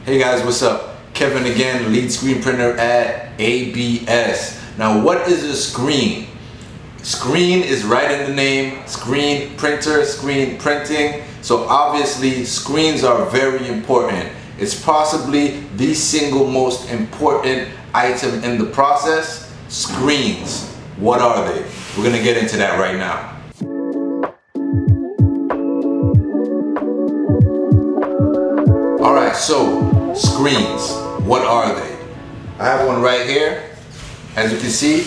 Hey guys, what's up? Kevin again, lead screen printer at ABS. Now, what is a screen? Screen is right in the name, screen printer, screen printing. So obviously screens are very important. It's possibly the single most important item in the process. Screens, what are they? We're gonna get into that right now. Alright, so screens, what are they? I have one right here. As you can see,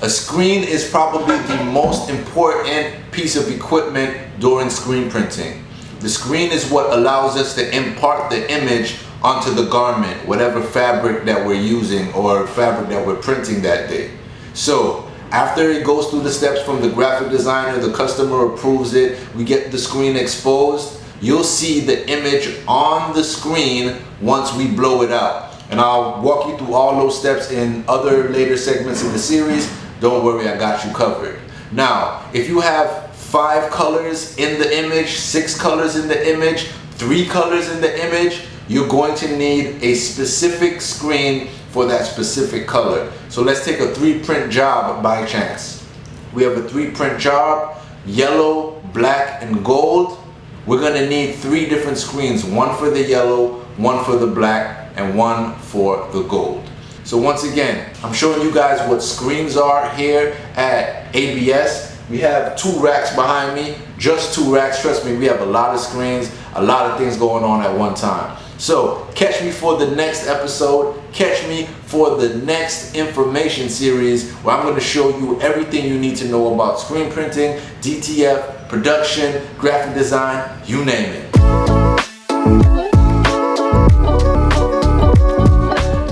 a screen is probably the most important piece of equipment during screen printing. The screen is what allows us to impart the image onto the garment, whatever fabric that we're using or fabric that we're printing that day. So after it goes through the steps from the graphic designer, the customer approves it, we get the screen exposed, you'll see the image on the screen once we blow it out. And I'll walk you through all those steps in other later segments in the series. Don't worry, I got you covered. Now, if you have 5 colors in the image, 6 colors in the image, 3 colors in the image, you're going to need a specific screen for that specific color. So let's take a 3-print job by chance. We have a 3-print job, yellow, black, and gold. We're gonna need 3 different screens, one for the yellow, one for the black, and one for the gold. So once again, I'm showing you guys what screens are here at ABS. We have 2 racks behind me, just 2 racks. Trust me, we have a lot of screens, a lot of things going on at one time. So catch me for the next episode, catch me for the next information series where I'm going to show you everything you need to know about screen printing, DTF, production, graphic design, you name it.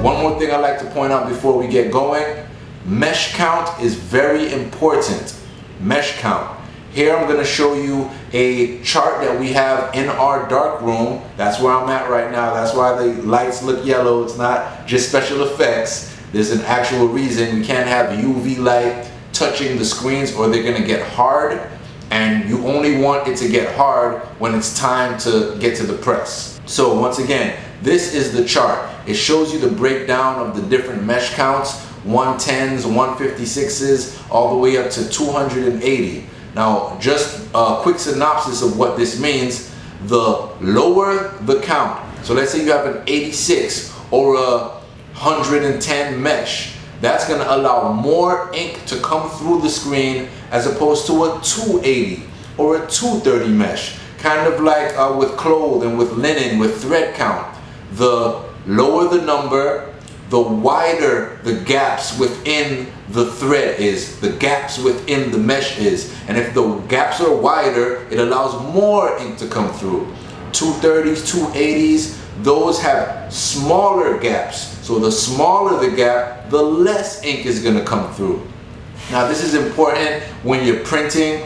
One more thing I'd like to point out before we get going, mesh count is very important. Mesh count. Here I'm going to show you a chart that we have in our dark room. That's where I'm at right now. That's why the lights look yellow. It's not just special effects. There's an actual reason. We can't have UV light touching the screens or they're going to get hard. And you only want it to get hard when it's time to get to the press. So once again, this is the chart. It shows you the breakdown of the different mesh counts, 110s, 156s, all the way up to 280. Now, just a quick synopsis of what this means. The lower the count, so let's say you have an 86 or a 110 mesh, that's going to allow more ink to come through the screen as opposed to a 280 or a 230 mesh. Kind of like with cloth and with linen, with thread count. The lower the number, the wider the gaps within the thread is, the gaps within the mesh is. And if the gaps are wider, it allows more ink to come through. 230s, 280s, those have smaller gaps. So the smaller the gap, the less ink is going to come through. Now this is important when you're printing,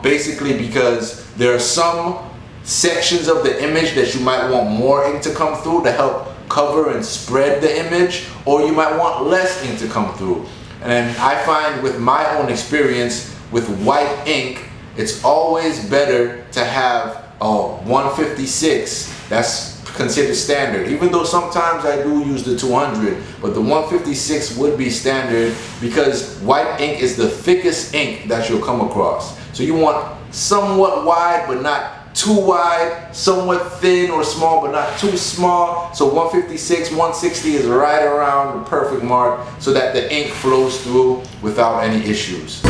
basically because there are some sections of the image that you might want more ink to come through to help cover and spread the image, or you might want less ink to come through. And I find with my own experience with white ink, it's always better to have a 156. That's considered standard, even though sometimes I do use the 200, but the 156 would be standard because white ink is the thickest ink that you'll come across. So you want somewhat wide but not too wide, somewhat thin or small but not too small. So 156, 160 is right around the perfect mark so that the ink flows through without any issues.